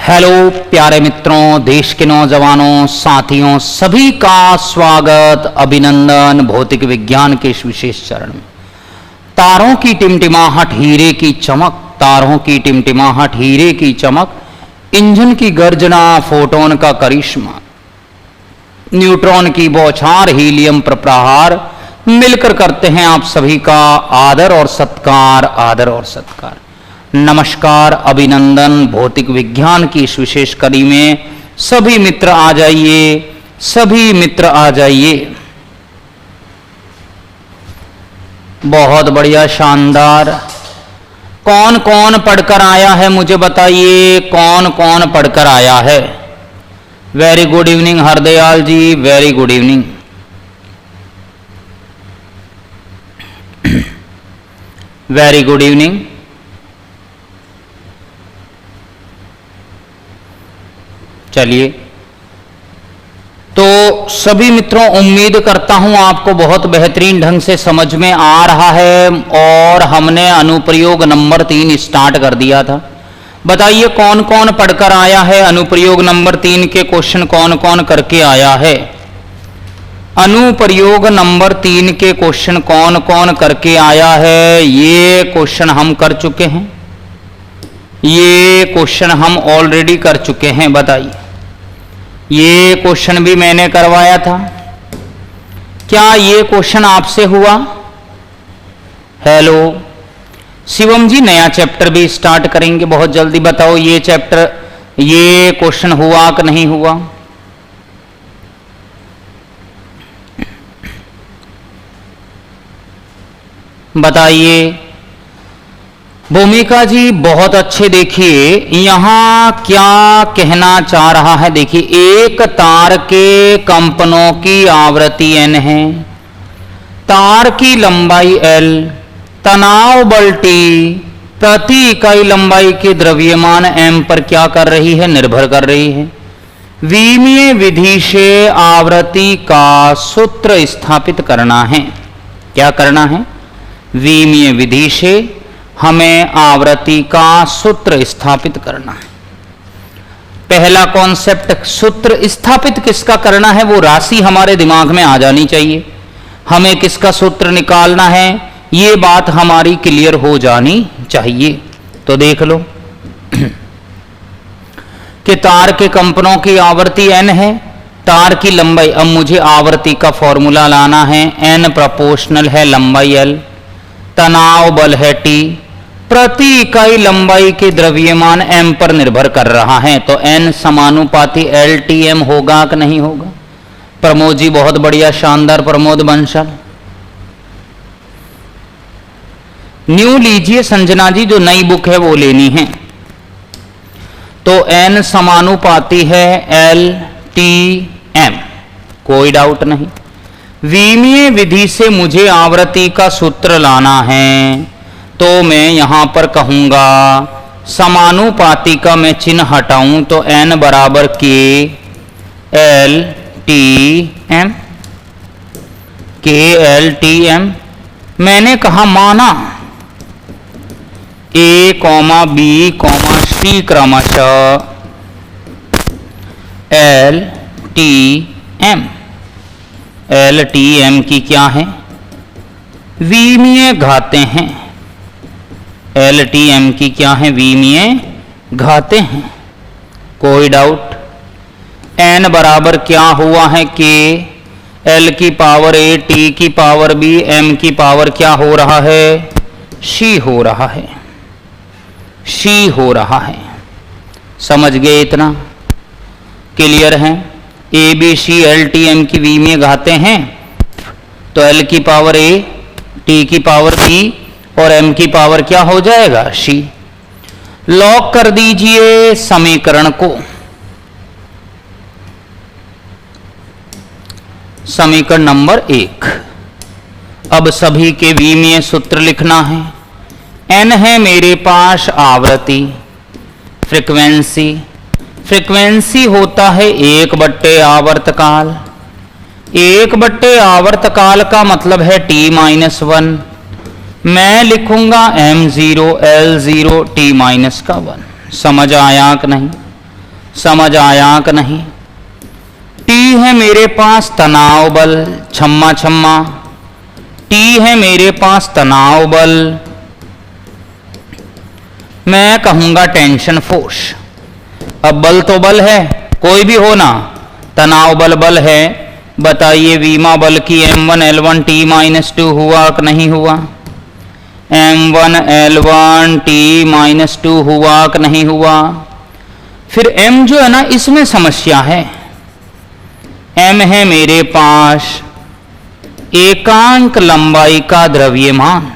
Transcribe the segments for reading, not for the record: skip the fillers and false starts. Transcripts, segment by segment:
Hello प्यारे मित्रों, देश के नौजवानों, साथियों, सभी का स्वागत, अभिनंदन भौतिक विज्ञान के इस विशेष चरण में। तारों की टिमटिमाहट, हीरे की चमक, तारों की टिमटिमाहट, हीरे की चमक, इंजन की गर्जना, फोटोन का करिश्मा, न्यूट्रॉन की बौछार, हीलियम पर प्रहार, मिलकर करते हैं आप सभी का आदर और सत्कार, आदर और सत्कार। नमस्कार, अभिनंदन भौतिक विज्ञान की इस विशेष कड़ी में सभी मित्र आ जाइए, सभी मित्र आ जाइए। बहुत बढ़िया, शानदार। कौन कौन पढ़कर आया है मुझे बताइए, कौन कौन पढ़कर आया है? Very good evening Hardayal ji, very good evening. Very good evening. चलिए, तो सभी मित्रों, उम्मीद करता हूं आपको बहुत बेहतरीन ढंग से समझ में आ रहा है और हमने अनुप्रयोग नंबर 3 स्टार्ट कर दिया था। बताइए कौन कौन पढ़कर आया है? अनुप्रयोग नंबर 3 के क्वेश्चन कौन कौन करके आया है? अनुप्रयोग नंबर 3 के क्वेश्चन कौन कौन करके आया है? ये क्वेश्चन हम कर चुके हैं, ये क्वेश्चन हम ऑलरेडी कर चुके हैं। बताइए, ये क्वेश्चन भी मैंने करवाया था। क्या ये क्वेश्चन आपसे हुआ? हेलो शिवम जी, नया चैप्टर भी स्टार्ट करेंगे बहुत जल्दी। बताओ ये चैप्टर, ये क्वेश्चन हुआ कि नहीं हुआ? बताइए। भूमिका जी बहुत अच्छे। देखिए यहां क्या कहना चाह रहा है, देखिए एक तार के कंपनों की आवृत्ति n है, तार की लंबाई l, तनाव बल T, प्रति इकाई लंबाई के द्रव्यमान m पर क्या कर रही है? निर्भर कर रही है। विमीय विधि से आवृत्ति का सूत्र स्थापित करना है। क्या करना है? विमीय विधि से हमें आवृत्ति का सूत्र स्थापित करना है। पहला कॉन्सेप्ट, सूत्र स्थापित किसका करना है? वो राशि हमारे दिमाग में आ जानी चाहिए। हमें किसका सूत्र निकालना है, ये बात हमारी क्लियर हो जानी चाहिए। तो देख लो कि तार के कंपनों की आवृत्ति n है, तार की लंबाई, अब मुझे आवृत्ति का फॉर्मूला लाना है। n प्रोपोर्शनल है लंबाई l, तनाव बल है T, प्रति इकाई लंबाई के द्रव्यमान m पर निर्भर कर रहा है। तो n समानुपाती LTM होगा कि नहीं होगा? प्रमोद जी बहुत बढ़िया, शानदार। प्रमोद बंसल। न्यू लीजिए संजना जी, जो नई बुक है वो लेनी है। तो n समानुपाती है LTM, कोई डाउट नहीं। विमीय विधि से मुझे आवृत्ति का सूत्र लाना है, तो मैं यहां पर कहूंगा समानुपाती का मैं चिन्ह हटाऊं तो n बराबर k l t m, k l t m। मैंने कहा माना a, b, c क्रमशः l t m। L T M की क्या है? विमीय घातें हैं। एल टी एम की क्या है? विमीय घातें हैं। कोई डाउट? एन बराबर क्या हुआ है? के एल की पावर ए, टी की पावर बी, एम की पावर क्या हो रहा है? सी हो रहा है, सी हो रहा है। समझ गए? इतना क्लियर है? A B C L T M की विमीय घातें हैं, तो एल की पावर ए, टी की पावर बी और एम की पावर क्या हो जाएगा? सी। लॉक कर दीजिए समीकरण को। समीकरण नंबर 1। अब सभी के विमीय सूत्र लिखना है। एन है मेरे पास आवृत्ति, फ्रीक्वेंसी, फ्रीक्वेंसी होता है 1/, आवर्तकाल। 1/, आवर्तकाल का मतलब है t-1। मैं लिखूंगा m0 L0 t-1। समझ आया कि नहीं? समझ आया कि नहीं। टी है मेरे पास तनाव बल, छम्मा छम्मा, टी है मेरे पास तनाव बल, मैं कहूंगा टेंशन फोर्स। अब बल तो बल है, कोई भी हो ना, तनाव बल बल है। बताइए वीमा बल की M1L1T-2 हुआ कि नहीं हुआ? M1L1T-2 हुआ कि नहीं हुआ? फिर M जो है ना, इसमें समस्या है। M है मेरे पास एकांक लंबाई का द्रव्यमान,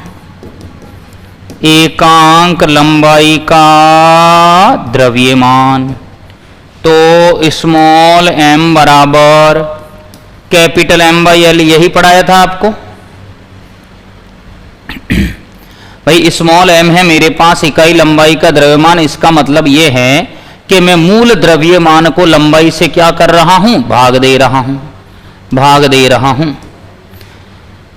एकांक लंबाई का द्रव्यमान। तो स्मॉल m बराबर कैपिटल M/L, यही पढ़ाया था आपको भाई। स्मॉल m है मेरे पास इकाई लंबाई का द्रव्यमान, इसका मतलब यह है कि मैं मूल द्रव्यमान को लंबाई से क्या कर रहा हूं? भाग दे रहा हूं, भाग दे रहा हूं।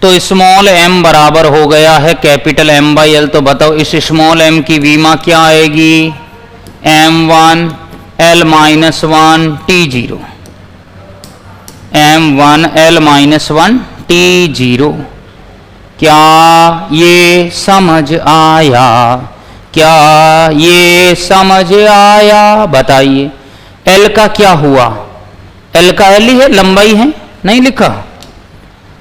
तो स्मॉल m बराबर हो गया है कैपिटल M/L। तो बताओ इस स्मॉल m की वीमा क्या आएगी? M1L-1T0, M1L-1T0। क्या ये समझ आया? क्या ये समझ आया? बताइए L का क्या हुआ? L का L ही है, लंबाई है, नहीं लिखा?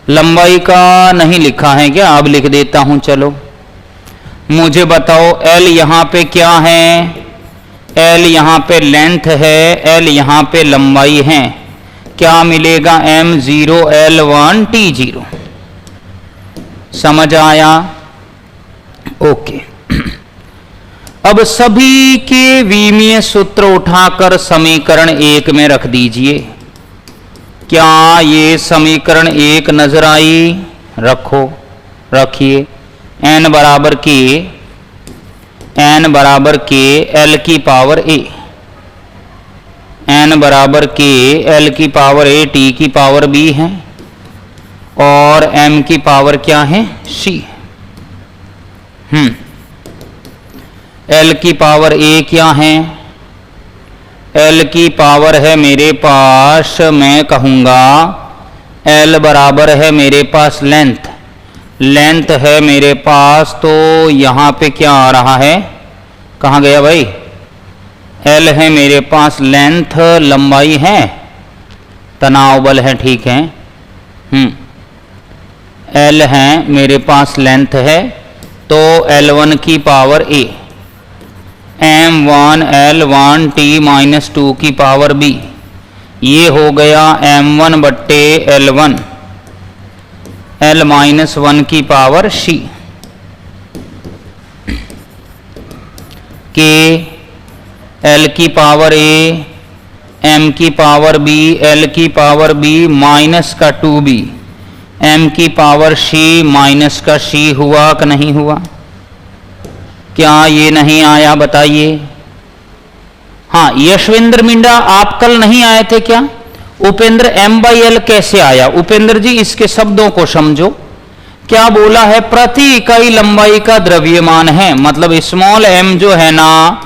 लंबाई का नहीं लिखा है क्या? अब लिख देता हूं, चलो मुझे बताओ L यहां पे क्या है? L यहां पे लेंथ है, L यहां पे लंबाई है। क्या मिलेगा? M0L1T0। समझ आया? ओके। अब सभी के विमीय सूत्र उठाकर समीकरण 1 में रख दीजिए। क्या ये समीकरण 1 नजर आई? रखो, रखिए। n बराबर के, n बराबर के L की पावर a, n बराबर के L की पावर a, t की पावर b है, और m की पावर क्या है? c। L की पावर a क्या है? L की पावर है मेरे पास, मैं कहूंगा L बराबर है मेरे पास लेंथ, लेंथ है मेरे पास। तो यहां पे क्या आ रहा है? कहां गया भाई? L है मेरे पास लेंथ, लंबाई है, तनाव बल है, ठीक है। L है मेरे पास लेंथ है, तो L1 की पावर a, M1L1T-2 की पावर b, ये हो गया M1/L1, L-1 की पावर c के L की पावर a, M की पावर b, L की पावर b माइनस का 2b, M की पावर c माइनस का c हुआ कि नहीं हुआ? क्या ये नहीं आया? बताइए। हाँ, यशविंद्र मिंडा आप कल नहीं आए थे क्या? उपेंद्र M/L कैसे आया? उपेंद्र जी इसके शब्दों को समझो। क्या बोला है? प्रति इकाई लंबाई का द्रव्यमान है, मतलब स्मॉल m जो है ना,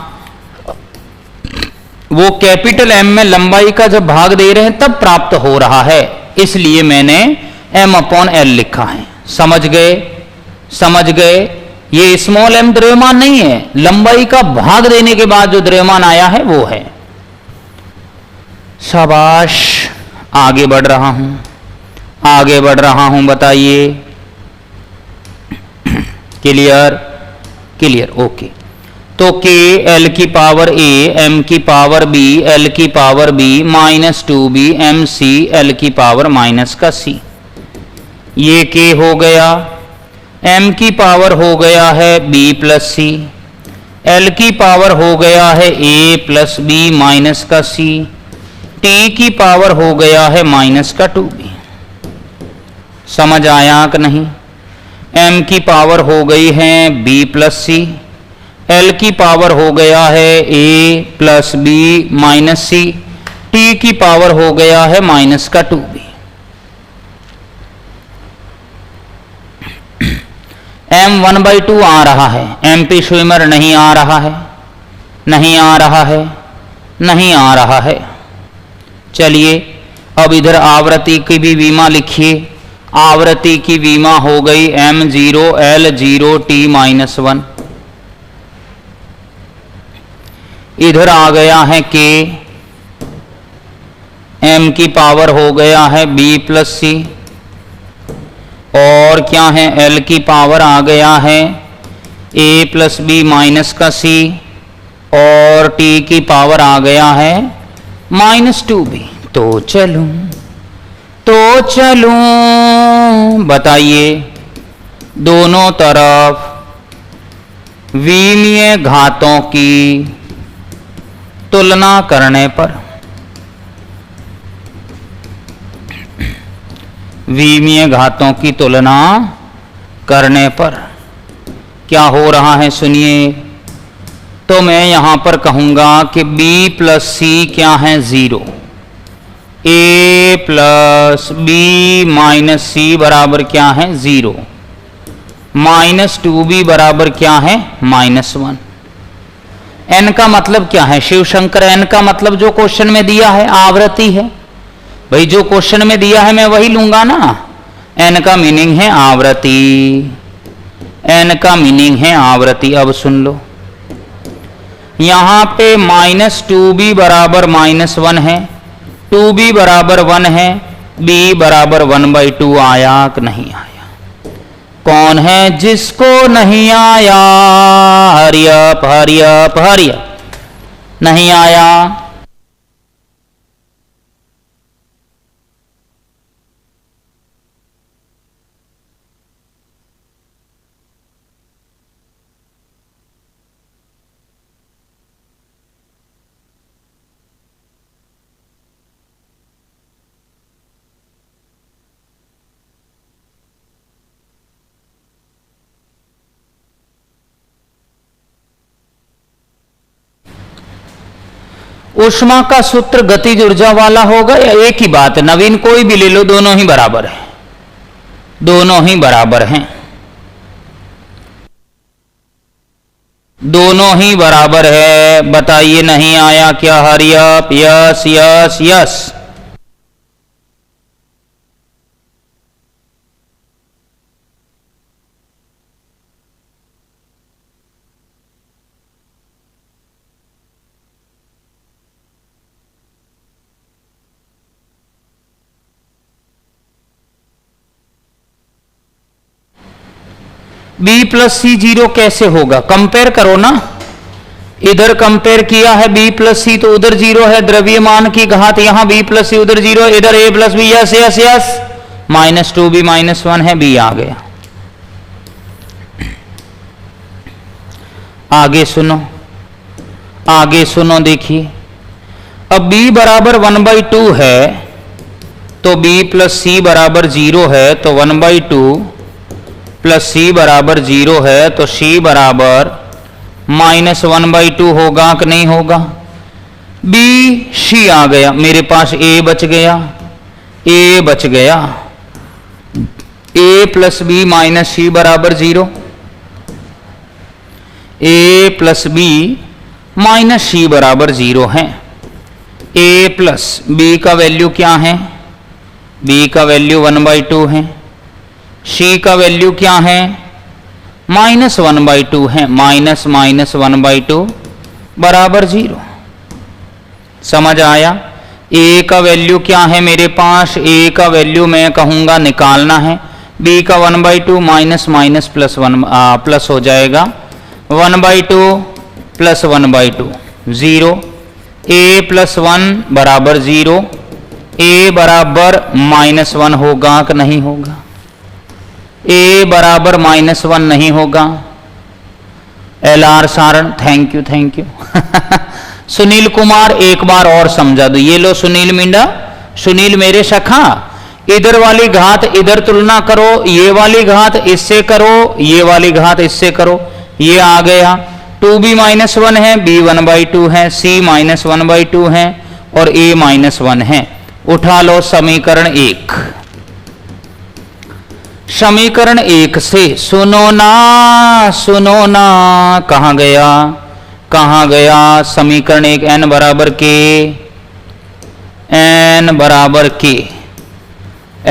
वो कैपिटल M में लंबाई का जब भाग दे रहे हैं तब प्राप्त हो रहा है, इसलिए मैंने M/L लिखा है। समझ गए? समझ गए? ये स्मॉल m द्रव्यमान नहीं है, लंबाई का भाग देने के बाद जो द्रव्यमान आया है वो है। शाबाश, आगे बढ़ रहा हूं, आगे बढ़ रहा हूं। बताइए, क्लियर? Clear, okay. तो k L की पावर a, m की पावर b, L की power b minus 2b, m c L की पावर माइनस का c, ये k हो गया। m की पावर हो गया है b प्लस c, L की पावर हो गया है a प्लस b माइनस का c, t की पावर हो गया है माइनस का 2b। समझ आया कि नहीं? m की पावर हो गई है b प्लस c, L की पावर हो गया है a plus b minus c, t की पावर हो गया है माइनस का 2b। m 1/2 आ रहा है, MP स्विमर नहीं आ रहा है, नहीं आ रहा है। नहीं आ रहा है। चलिए अब इधर आवृत्ति की भी विमा लिखिए। आवृत्ति की विमा हो गई m0 L0 t-1। इधर आ गया है k, m की पावर हो गया है b प्लस c, और क्या है l की पावर आ गया है a प्लस b माइनस का c, और t की पावर आ गया है -2b। तो चलूं बताइए दोनों तरफ विमीय घातों की तुलना करने पर, विमीय घातों की तुलना करने पर क्या हो रहा है सुनिए। तो मैं यहां पर कहूंगा कि b प्लस c क्या है 0, a plus b minus c बराबर क्या है 0, -2b बराबर क्या है -1। n का मतलब क्या है शिव शंकर? n का मतलब जो क्वेश्चन में दिया है आवृत्ति है भाई, जो क्वेश्चन में दिया है मैं वही लूंगा ना। n का मीनिंग है आवृत्ति, n का मीनिंग है आवृत्ति। अब सुन लो, यहां पे -2b बराबर -1 है, 2b बराबर 1 है, b बराबर 1/2 आया कि नहीं आया? कौन है जिसको नहीं आया? हरियप हरियप हरियप। नहीं आया। ऊष्मा का सूत्र गतिज ऊर्जा वाला होगा या एक ही बात है? नवीन कोई भी ले लो, दोनों ही बराबर है, दोनों ही बराबर हैं, दोनों ही बराबर है। बताइए नहीं आया क्या? हरियप। Yes yes yes. b plus C 0 कैसे होगा? कंपेयर करो ना, इधर कंपेयर किया है b प्लस सी तो उधर 0 है, द्रव्यमान की घात यहां b प्लस सी उधर 0, इधर a plus B. Yes yes yes. -2b -1 है, b आ गया। आगे सुनो, आगे सुनो, देखिए अब b बराबर 1/2 है तो b प्लस सी बराबर 0 है, तो 1/2 प्लस सी बराबर 0 है तो c बराबर -1/2 होगा कि नहीं होगा? b c आ गया, मेरे पास a बच गया, a बच गया। a प्लस बी माइनस सी बराबर 0, a प्लस बी माइनस सी बराबर 0 है। a प्लस बी का वैल्यू क्या है? b का वैल्यू 1/2 है, c का वैल्यू क्या है? -1/2 है, -1/2 बराबर 0। समझ आया? a का वैल्यू क्या है मेरे पास? a का वैल्यू मैं कहूंगा निकालना है, b का 1/2 माइनस माइनस प्लस 1 प्लस हो जाएगा, 1/2 प्लस 1/2 0, a प्लस 1 बराबर 0, a बराबर -1 होगा कि नहीं होगा? a बराबर -1 नहीं होगा। LR Saran, thank you thank you. Sunil Kumar एक बार और समझा दो। ये लो सुनील मिंडा, सुनील मेरे सखा, इधर वाली घात इधर तुलना करो, ये वाली घात इससे करो, ये वाली घात इससे करो, ये आ गया। 2b -1 है, b 1/2 है, c -1/2 है और a -1 है। उठा लो समीकरण 1। समीकरण 1 से सुनो ना कहां गया कहाँ गया समीकरण एक, n बराबर के, n बराबर के,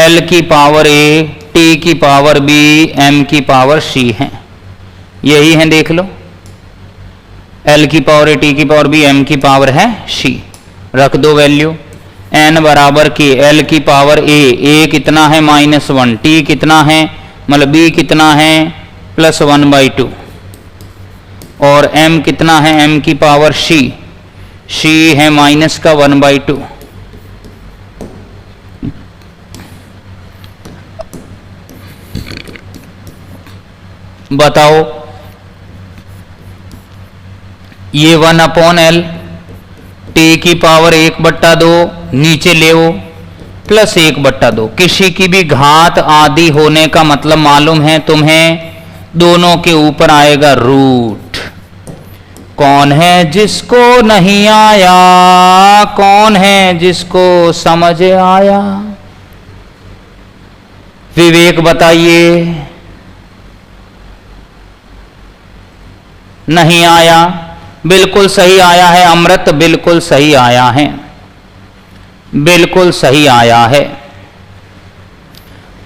l की पावर a, t की पावर b, m की पावर c है। यही है, देख लो, l की पावर a, t की पावर b, m की पावर है c। रख दो वैल्यू, n बराबर के, l की पावर a कितना है -1, t कितना है मतलब b कितना है +1/2, और m कितना है, m की पावर c है -1/2। बताओ, ये 1/L, t की पावर 1/2 नीचे ले प्लस 1/2, किसी की भी घात आदि होने का मतलब मालूम है तुम्हें, दोनों के ऊपर आएगा रूट। कौन है जिसको नहीं आया, कौन है जिसको समझ आया, विवेक बताइए। नहीं आया, बिल्कुल सही आया है अमृत, बिल्कुल सही आया है, बिल्कुल सही आया है।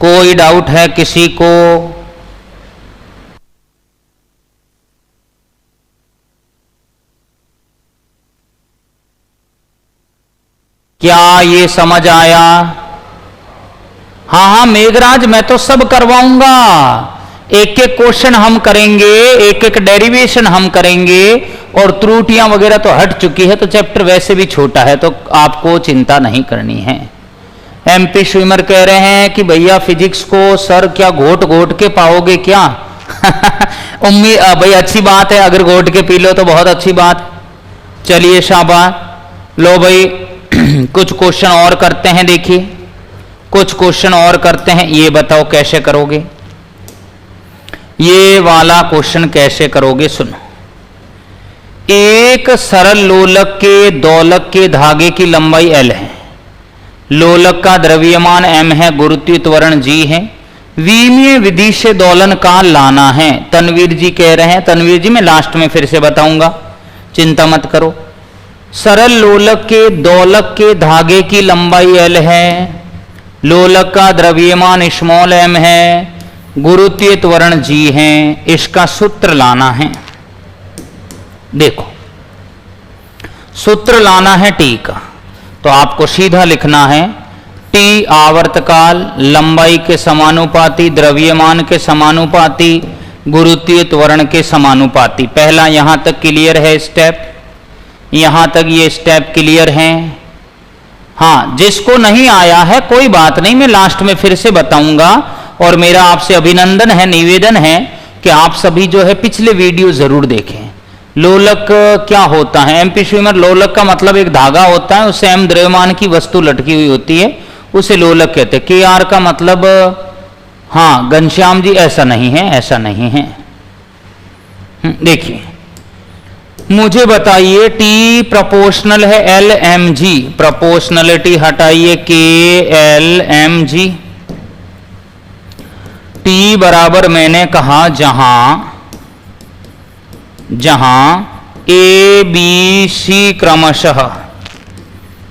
कोई डाउट है किसी को? क्या ये समझ आया? हाँ हाँ मेघराज, मैं तो सब करवाऊंगा, एक एक क्वेश्चन हम करेंगे, एक एक डेरिवेशन हम करेंगे, और त्रुटियां वगैरह तो हट चुकी है, तो चैप्टर वैसे भी छोटा है, तो आपको चिंता नहीं करनी है। एमपी स्विमर कह रहे हैं कि भैया फिजिक्स को सर क्या घोट घोट के पाओगे क्या? उम्मीद भाई अच्छी बात है, अगर घोट के पी लो तो बहुत अच्छी बात। चलिए शाबाश, लो भाई कुछ क्वेश्चन और करते हैं, देखिए कुछ क्वेश्चन और करते हैं। ये बताओ कैसे करोगे, ये वाला क्वेश्चन कैसे करोगे, सुनो। एक सरल लोलक के दोलक के धागे की लंबाई L है, लोलक का द्रव्यमान m है, गुरुत्वीय त्वरण g है, विमीय विधि से दोलन काल लाना है। तनवीर जी कह रहे हैं, तनवीर जी मैं लास्ट में फिर से बताऊंगा, चिंता मत करो। सरल लोलक के दोलक के धागे की लंबाई L है, लोलक का द्रव्यमान स्मॉल m है, गुरुत्वीय त्वरण g है, इसका सूत्र लाना है। देखो सूत्र लाना है t का, तो आपको सीधा लिखना है t आवर्तकाल लंबाई के समानुपाती, द्रव्यमान के समानुपाती, गुरुत्वीय त्वरण के समानुपाती। पहला यहां तक क्लियर है स्टेप, यहां तक ये स्टेप क्लियर है। हाँ, जिसको नहीं आया है कोई बात नहीं, मैं लास्ट में फिर से बताऊंगा, और मेरा आपसे अभिनंदन है, निवेदन है कि आप सभी जो है पिछले वीडियो जरूर देखें। लोलक क्या होता है, एमपी स्विमर, लोलक का मतलब एक धागा होता है, उससे m द्रव्यमान की वस्तु लटकी हुई होती है, उसे लोलक कहते हैं। KR का मतलब, हाँ घनश्याम जी ऐसा नहीं है, ऐसा नहीं है। देखिए मुझे बताइए T प्रोपोर्शनल है LmG, प्रोपोर्शनलिटी हटाइए KLmG। T बराबर मैंने कहा जहां ए बी सी क्रमशः,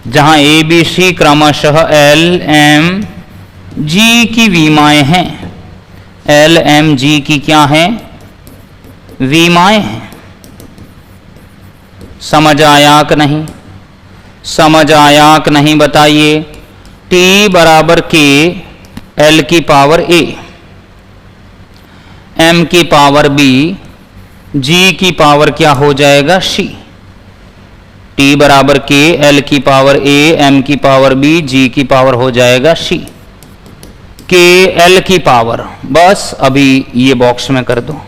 जहां ए बी सी क्रमशः एल एम जी की विमाएं हैं, एल एम जी की क्या है, विमाएं हैं। समझ आया कि नहीं, समझ आया कि नहीं बताइए। T बराबर के, L की पावर A, M की पावर B, G की पावर क्या हो जाएगा C। T बराबर के, L की पावर A, M की पावर B, G की पावर हो जाएगा C। के L की पावर, बस अभी ये बॉक्स में कर दो।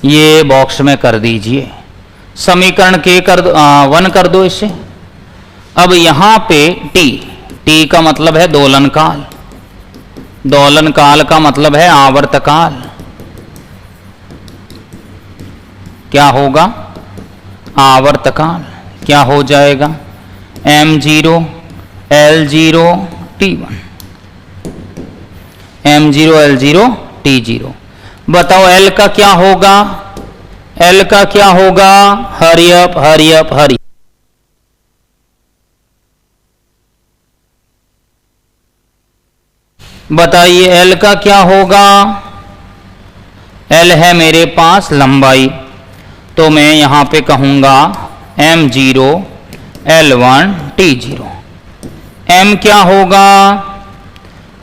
ये बॉक्स में कर दीजिए। समीकरण के कर दो, 1 कर दो इसे। अब यहां पे T का मतलब है दोलन काल, दोलन काल का मतलब है आवर्तकाल। क्या होगा, आवर्तकाल। क्या हो जाएगा, m0 L0 T1। M0 L0 T0। बताओ L का क्या होगा, L का क्या होगा, हरी अप हरी अप हरी। बताइए L का क्या होगा, L है मेरे पास लंबाई, तो मैं यहां पे कहूंगा M0 L1 T0। M क्या होगा,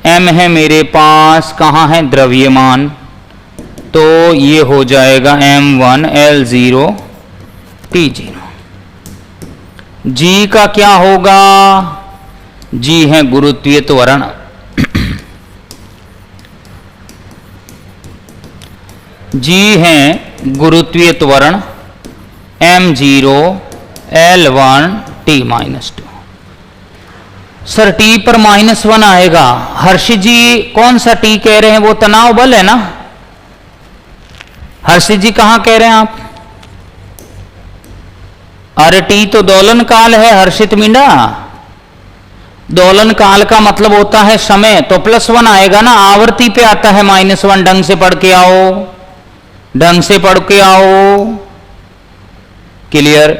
M है मेरे पास कहाँ है द्रव्यमान, तो ये हो जाएगा M1 L0 T0। G का क्या होगा, G है गुरुत्वीय त्वरण, G है गुरुत्वीय त्वरण M0 L1 T-2। Sir T पर -1 आएगा, हर्षित जी कौन सा T कह रहे हैं, वो तनाव बल है ना, हर्षित जी कहां कह रहे हैं आप, अरे T तो दोलन काल है हर्षित मींडा, दोलन काल का मतलब होता है समय, तो +1 आएगा ना, आवर्ती पे आता है -1, ढंग से पढ़ के आओ, ढंग से पढ़ के आओ, क्लियर।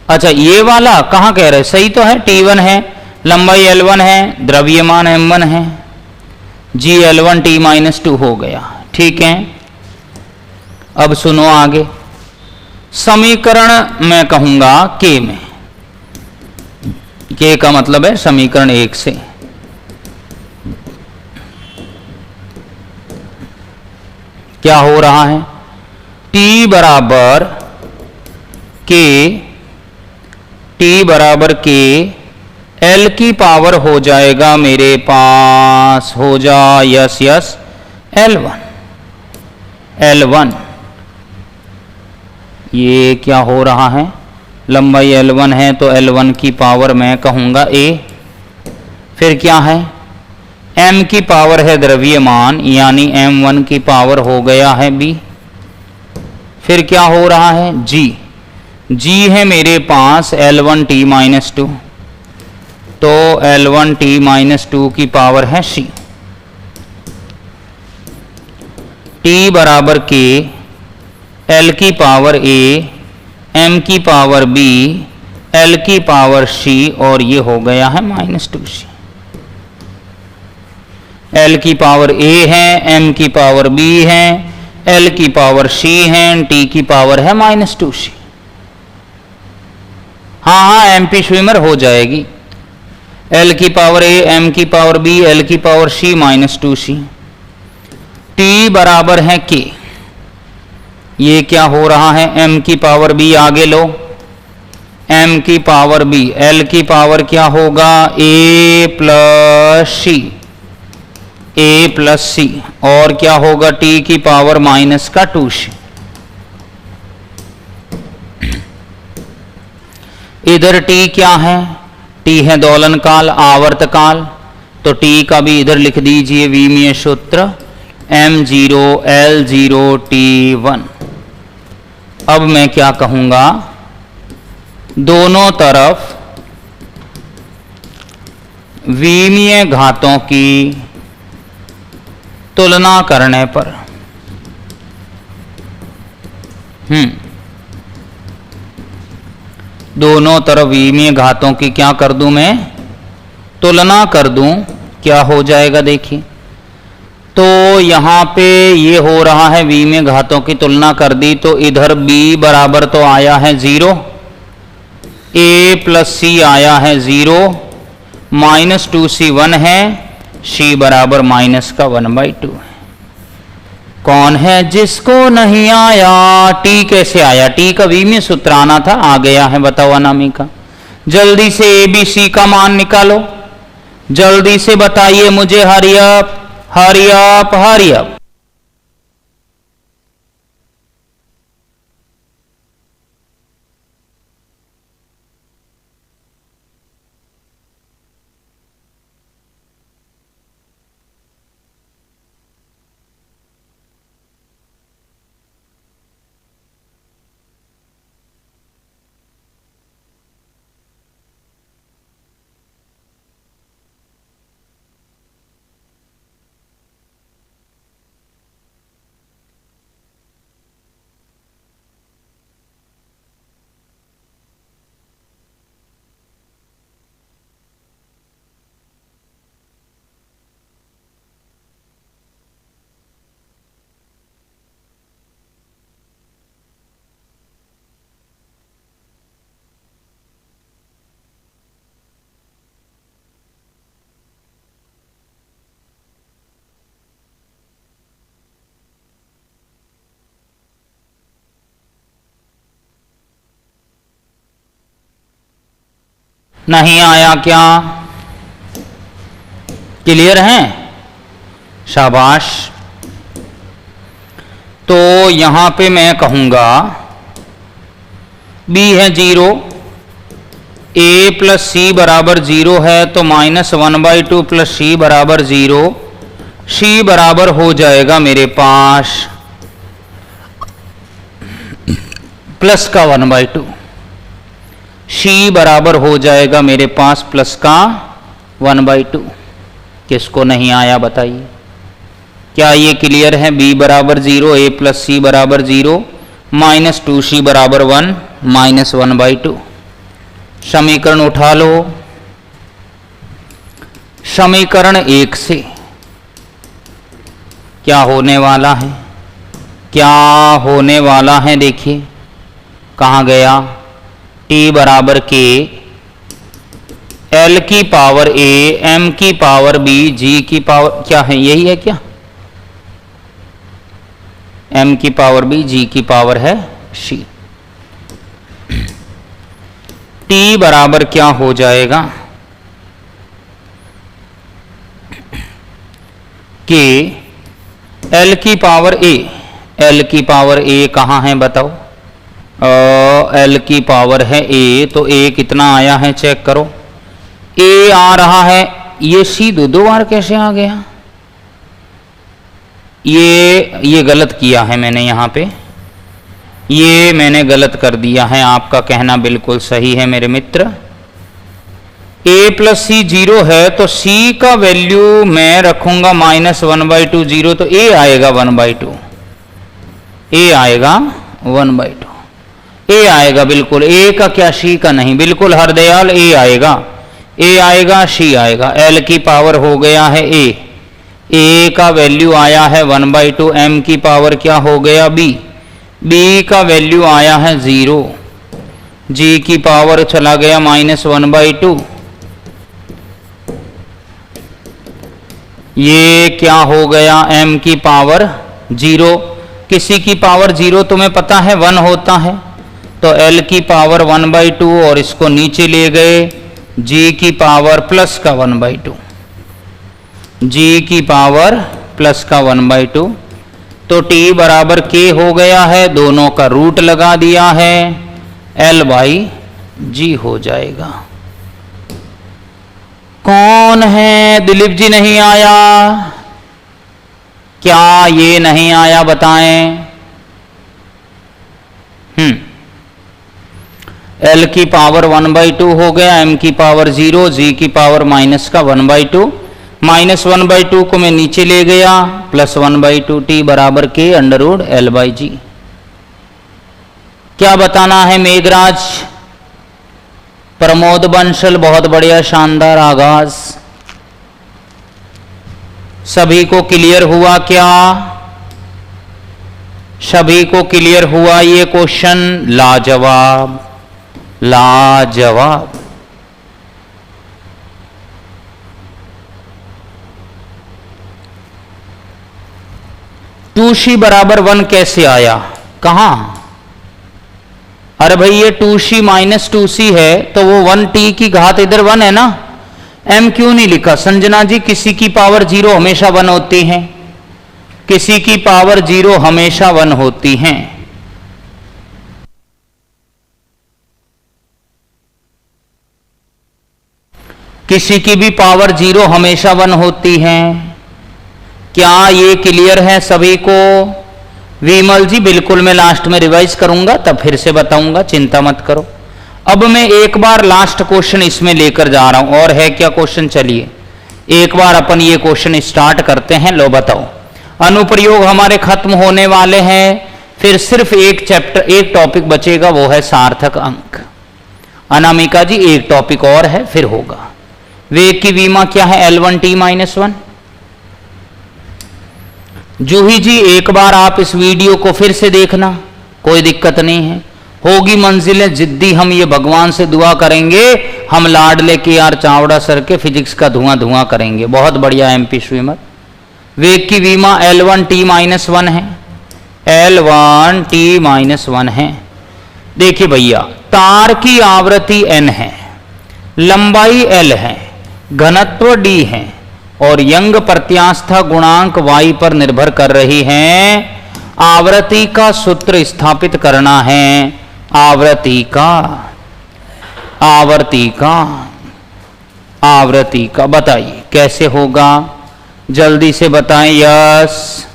अच्छा ये वाला कहां कह रहे, सही तो है, T1 है, लंबाई L1 है, द्रव्यमान M1 है, G L1 T-2 हो गया, ठीक है। अब सुनो आगे, समीकरण मैं कहूंगा K में, K का मतलब है समीकरण 1 से, क्या हो रहा है, T बराबर K, T बराबर K, L की पावर हो जाएगा मेरे पास, हो जा यस यस L1, L1, ये क्या हो रहा है, लंबाई L1 है तो L1 की पावर मैं कहूंगा A, फिर क्या है, M की पावर है द्रव्यमान, यानी M1 की पावर हो गया है B, फिर क्या हो रहा है G, G है मेरे पास L1 T-2, तो L1 T-2 की पावर है C, T बराबर K, L की पावर A, M की पावर B, L की पावर C, और ये हो गया है -2C। L की पावर A है, M की पावर B है, L की पावर C है, T की पावर है -2C। हाँ हाँ MP स्विमर हो जाएगी, L की पावर A, M की पावर B, L की पावर C -2C। T बराबर है K, ये क्या हो रहा है, M की पावर B आगे लो, M की पावर B, L की पावर क्या होगा A plus C, A plus C, और क्या होगा T की पावर -2C। इधर T क्या है, T है दोलन काल आवर्त काल, तो T का भी इधर लिख दीजिए विमीय सूत्र M0 L0 T1। अब मैं क्या कहूंगा, दोनों तरफ विमीय घातों की तुलना करने पर, दोनों तरफ विमीय घातों की क्या कर दूं मैं, तुलना कर दूं, क्या हो जाएगा देखिए, तो यहां पे ये हो रहा है विमीय घातों की तुलना कर दी, तो इधर B बराबर तो आया है 0, A प्लस C आया है 0, -2C 1 है, C बराबर -1/2 है। कौन है जिसको नहीं आया, T कैसे आया, T का विमीय सूत्र आना था, आ गया है, बताओ अनामिका, जल्दी से ABC का मान निकालो, जल्दी से बताइए मुझे, hurry up hurry up hurry up. नहीं आया क्या? क्लियर है? शाबाश। तो यहां पे मैं कहूंगा b है 0, a प्लस सी बराबर 0 है तो -1/2 प्लस सी बराबर 0, सी बराबर हो जाएगा मेरे पास प्लस का 1/2, सी बराबर हो जाएगा मेरे पास प्लस का 1/2। किसको नहीं आया बताइए? क्या ये क्लियर है? b बराबर 0, a प्लस सी बराबर 0, -2c बराबर 1, -1/2। समीकरण उठा लो। समीकरण 1 से क्या होने वाला है? क्या होने वाला है? देखिए कहाँ गया? t बराबर k, l की पावर a, m की पावर b, g की पावर क्या है? यही है क्या? m की पावर b, g की पावर है c। t बराबर क्या हो जाएगा? k l की पावर a, l की पावर a कहाँ है बताओ? l की पावर है a, तो a कितना आया है चेक करो। a आ रहा है, ये c दो बार कैसे आ गया? ये गलत किया है मैंने यहाँ पे, ये मैंने गलत कर दिया है। आपका कहना बिल्कुल सही है मेरे मित्र। a प्लस सी 0 है तो c का वैल्यू मैं रखूंगा -1/2, 0 तो a आएगा 1/2, a आएगा 1/2, a आएगा बिल्कुल। a का क्या, c का नहीं? बिल्कुल हरदयाल, a आएगा, a आएगा, c आएगा। l की पावर हो गया है a का वैल्यू आया है 1/2, m की पावर क्या हो गया b का वैल्यू आया है 0, g की पावर चला गया -1/2। ये क्या हो गया? m की पावर 0, किसी की पावर 0 तुम्हें पता है 1 होता है, तो l की पावर 1/2 और इसको नीचे ले गए, g की पावर प्लस का 1/2, g की पावर प्लस का 1/2। तो t बराबर k हो गया है, दोनों का रूट लगा दिया है, L/G हो जाएगा। कौन है? दिलीप जी नहीं आया क्या? ये नहीं आया बताएं। L की पावर 1/2 हो गया, m की पावर 0, g की पावर माइनस का 1/2, -1/2 को मैं नीचे ले गया, +1/2, t बराबर k √L/G। क्या बताना है मेघराज? प्रमोद बंसल, बहुत बढ़िया, शानदार आगाज। सभी को क्लियर हुआ क्या? सभी को क्लियर हुआ ये क्वेश्चन? लाजवाब, लाजवाब। टू सी बराबर 1 कैसे आया? कहां? अरे भाई ये 2c - 2c है तो वो 1t की घात इधर 1 है ना, m क्यों नहीं लिखा? संजना जी, किसी की पावर 0 हमेशा 1 होती है, किसी की पावर 0 हमेशा 1 होती हैं। किसी की भी पावर 0 हमेशा 1 होती है। क्या ये क्लियर है सभी को? विमल जी बिल्कुल, मैं लास्ट में रिवाइज करूंगा तब फिर से बताऊंगा, चिंता मत करो। अब मैं एक बार लास्ट क्वेश्चन इसमें लेकर जा रहा हूं। और है क्या क्वेश्चन? चलिए एक बार अपन ये क्वेश्चन स्टार्ट करते हैं। लो बताओ, अनुप्रयोग हमारे खत्म होने वाले हैं, फिर सिर्फ एक चैप्टर, एक टॉपिक बचेगा, वो है सार्थक अंक। अनामिका जी एक टॉपिक और है फिर होगा। वेग की विमा क्या है? L1t - 1। जूही जी एक बार आप इस वीडियो को फिर से देखना, कोई दिक्कत नहीं है। होगी मंजिलें जिद्दी, हम ये भगवान से दुआ करेंगे, हम लाडले KR चावड़ा सर के फिजिक्स का धुआं धुआं करेंगे। बहुत बढ़िया MP स्विमर। वेग की विमा L1t - 1 है, L1t - 1 है। देखिए भैया, तार की आवृत्ति n है, लंबाई L है, घनत्व D है और यंग प्रत्यास्थ गुणांक Y पर निर्भर कर रही है। आवृत्ति का सूत्र स्थापित करना है। आवृत्ति का बताइए कैसे होगा, जल्दी से बताएं। यस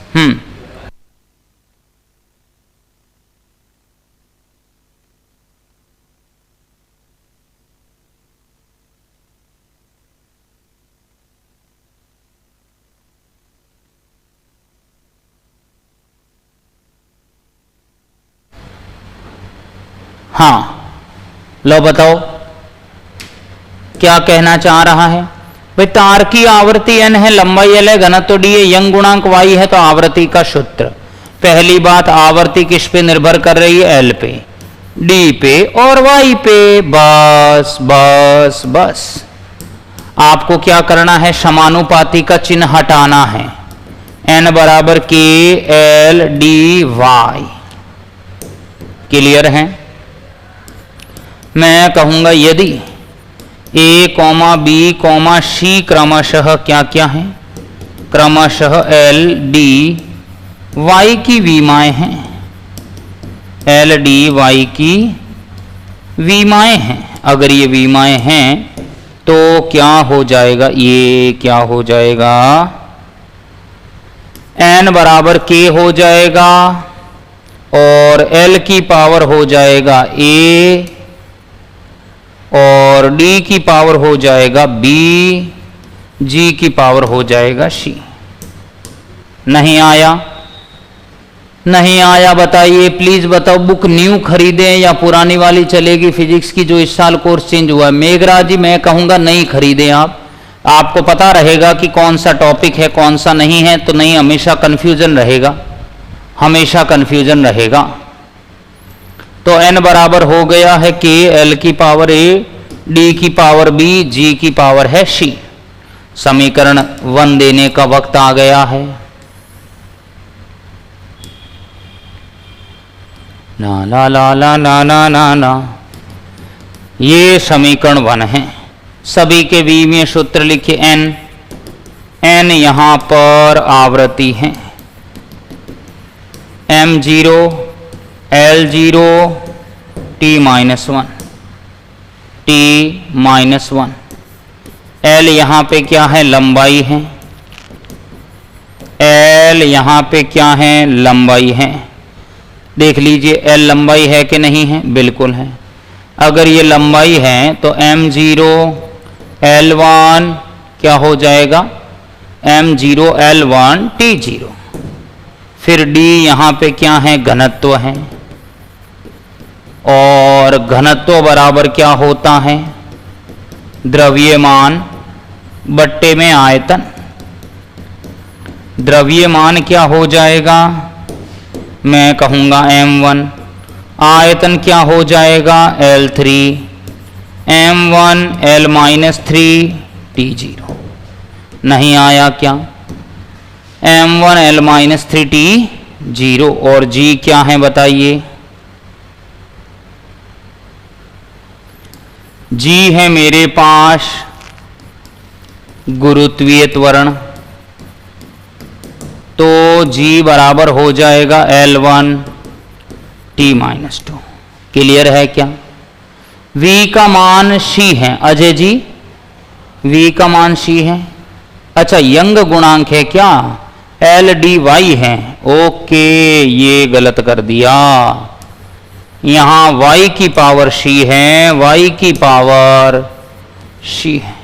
हाँ, लो बताओ क्या कहना चाह रहा है। भाई तार की आवृत्ति n है, लंबाई L है, घनत्व D है, यंग गुणांक Y है, तो आवृत्ति का सूत्र। पहली बात, आवृत्ति किस पे निर्भर कर रही है? L पे, D पे और Y पे। बस बस बस आपको क्या करना है? समानुपाती का चिन्ह हटाना है। n बराबर K L D Y। Clear है? मैं कहूंगा यदि A, B, C क्रमशः क्या क्या है? क्रमशः L, D, Y की विमाएं हैं। L, D, Y की विमाएं हैं। अगर ये विमाएं हैं तो क्या हो जाएगा? ये क्या हो जाएगा? n बराबर K हो जाएगा और L की पावर हो जाएगा A और D की पावर हो जाएगा B, G की पावर हो जाएगा C। नहीं आया? नहीं आया बताइए, प्लीज बताओ। बुक न्यू खरीदें या पुरानी वाली चलेगी फिजिक्स की, जो इस साल कोर्स चेंज हुआ है? मेघराज जी मैं कहूंगा नहीं खरीदें आप, आपको पता रहेगा कि कौन सा टॉपिक है कौन सा नहीं है, तो नहीं हमेशा कंफ्यूजन रहेगा, हमेशा कंफ्यूजन रहेगा। तो n बराबर हो गया है K, L की पावर A, D की पावर B, G की पावर है C। समीकरण 1 देने का वक्त आ गया है। ना ला ला ला ना ना ना ना, ये समीकरण 1 है। सभी के बीच में सूत्र लिखिए n यहां पर आवृत्ति है, m0 L0 t-1 t-1। L यहां पे क्या है? लंबाई है। L यहां पे क्या है? लंबाई है। देख लीजिए L लंबाई है कि नहीं है? बिल्कुल है। अगर ये लंबाई है तो m0 L1 क्या हो जाएगा? m0 L1 t0। फिर D यहां पे क्या है? घनत्व है और घनत्व बराबर क्या होता है? द्रव्यमान बट्टे में आयतन। द्रव्यमान क्या हो जाएगा? मैं कहूंगा m1। आयतन क्या हो जाएगा? L3। m1 L-3 t0। नहीं आया क्या? m1 L-3 t0 और G क्या है बताइए? G है मेरे पास गुरुत्वीय त्वरण, तो G बराबर हो जाएगा L1 t-2। क्लियर है क्या? V का मान C है। अजय जी V का मान C है। अच्छा यंग गुणांक है क्या? L D Y है। ओके, ये गलत कर दिया। यहां y की पावर c है, y की पावर c है।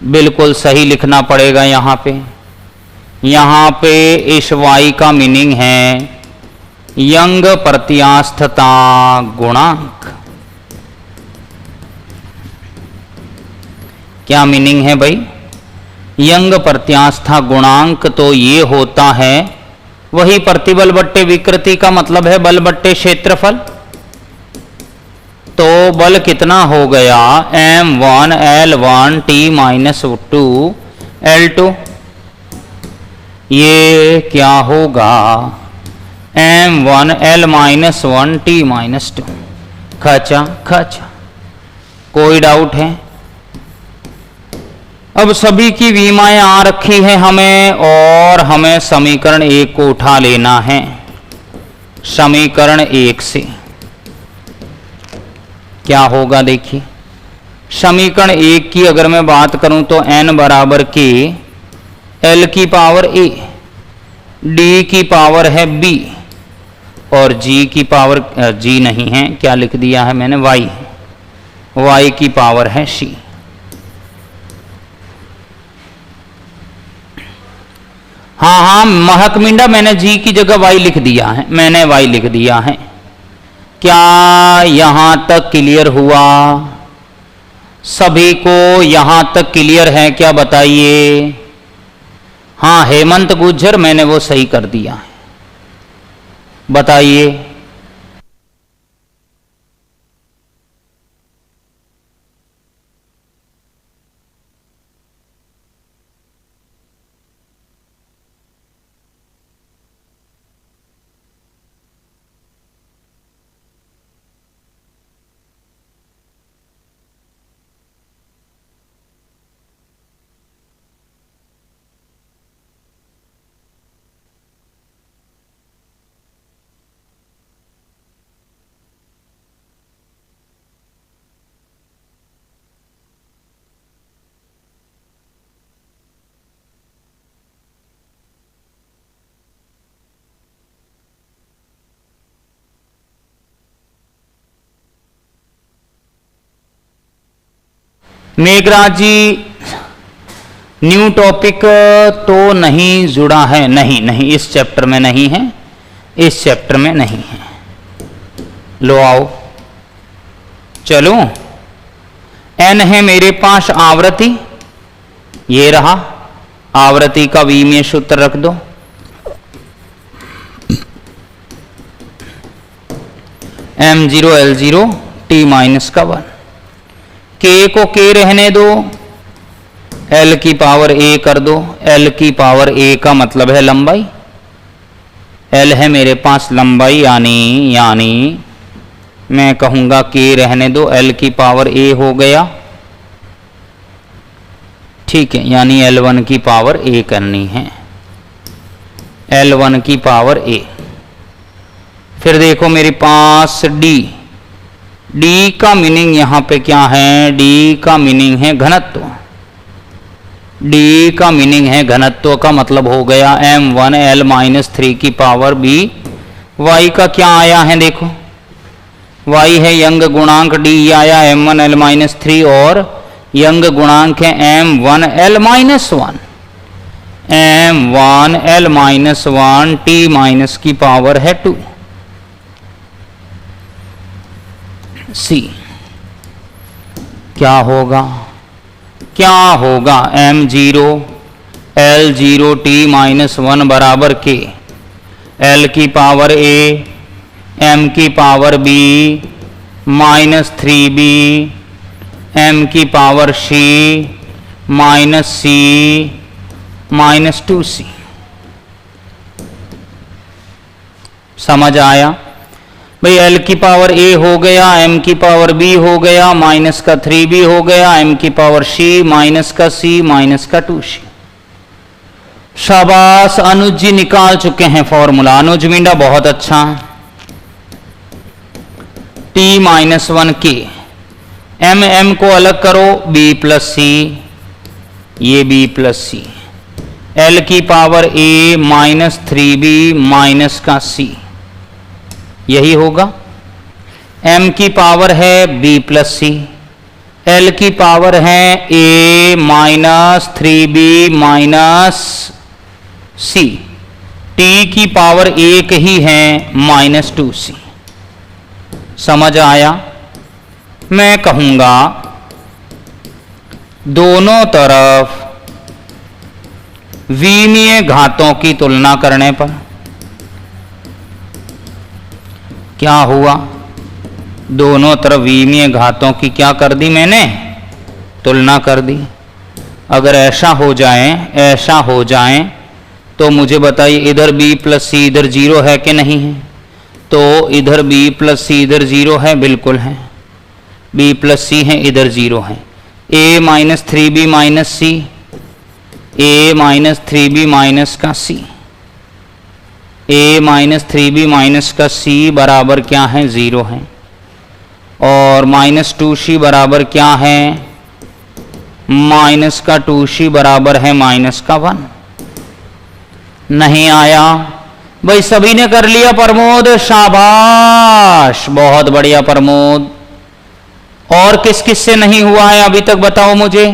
बिल्कुल सही लिखना पड़ेगा यहां पे। यहां पे इस y का मीनिंग है यंग प्रत्यास्थता गुणांक। क्या मीनिंग है भाई? यंग प्रत्यास्था गुणांक तो ये होता है वही प्रतिबल बट्टे विकृति का मतलब है बल बट्टे क्षेत्रफल। तो बल कितना हो गया? m1 L1 t-2 L2। ये क्या होगा? m1 L-1 t-2। खचा खचा कोई डाउट है? अब सभी की विमाएं आ रखी है हमें, और हमें समीकरण 1 को उठा लेना है। समीकरण 1 से क्या होगा देखिए, समीकरण 1 की अगर मैं बात करूं तो n बराबर के l की पावर a, d की पावर है b, और g की पावर g नहीं है, क्या लिख दिया है मैंने, y की पावर है c। हाँ, महक मिंडा मैंने g की जगह y लिख दिया है, मैंने y लिख दिया है। क्या यहां तक क्लियर हुआ? सभी को यहां तक क्लियर है क्या, बताइए? हाँ, हेमंत गुज्जर, मैंने वो सही कर दिया है, बताइए। मेघराज जी, न्यू टॉपिक तो नहीं जुड़ा है? नहीं, इस चैप्टर में नहीं है, इस चैप्टर में नहीं है। लो आओ, चलो। n है मेरे पास आवृत्ति, ये रहा आवृत्ति का विमीय सूत्र रख दो। m0 L0 t माइनस का 1, k को k रहने दो, l की पावर a कर दो। l की पावर a का मतलब है लंबाई, l है मेरे पास लंबाई, यानी मैं कहूंगा k रहने दो, l की पावर a हो गया, ठीक है, यानी L1 की पावर a करनी है, L1 की पावर a। फिर देखो मेरे पास d का मीनिंग यहां पे क्या है, d का मीनिंग है घनत्व, d का मीनिंग है घनत्व का मतलब हो गया m1 L-3 की पावर b। y का क्या आया है देखो, y है यंग गुणांक, d आया m1 L-3, और यंग गुणांक है m1 L-1, m1 L-1 t minus की पावर है 2 c। क्या होगा, m0 L0 t माइनस 1 बराबर के l की पावर a, m की power b minus 3b, m की power c minus c minus 2c। समझ आया भाई? l की पावर a हो गया, m की पावर b हो गया, माइनस का 3b हो गया, m की पावर c माइनस का c माइनस का 2c। शाबाश, अनुज जी निकाल चुके हैं फॉर्मूला। अनुज मिंडा बहुत अच्छा। t माइनस 1 के m को अलग करो, b प्लस c, ये b प्लस c, l की power a minus 3b minus का c, यही होगा। m की पावर है b प्लस सी, l की पावर है a minus 3b minus C, t की पावर एक ही है माइनस 2c। समझ आया? मैं कहूंगा दोनों तरफ विमीय घातों की तुलना करने पर क्या हुआ, दोनों तरफ विमीय घातों की क्या कर दी मैंने, तुलना कर दी। अगर ऐसा हो जाए तो मुझे बताइए इधर b प्लस सी इधर 0 है कि नहीं है? तो इधर b प्लस सी इधर 0 है, बिल्कुल है। बी प्लस सी है, इधर 0 है। ए माइनस 3b माइनस सी, ए माइनस 3b माइनस का सी, ए माइनस 3b माइनस का सी बराबर क्या है? 0 है। और माइनस 2c बराबर क्या है? माइनस का 2c बराबर है माइनस का 1। नहीं आया भाई, सभी ने कर लिया प्रमोद, शाबाश, बहुत बढ़िया प्रमोद। और किस किस से नहीं हुआ है अभी तक बताओ मुझे,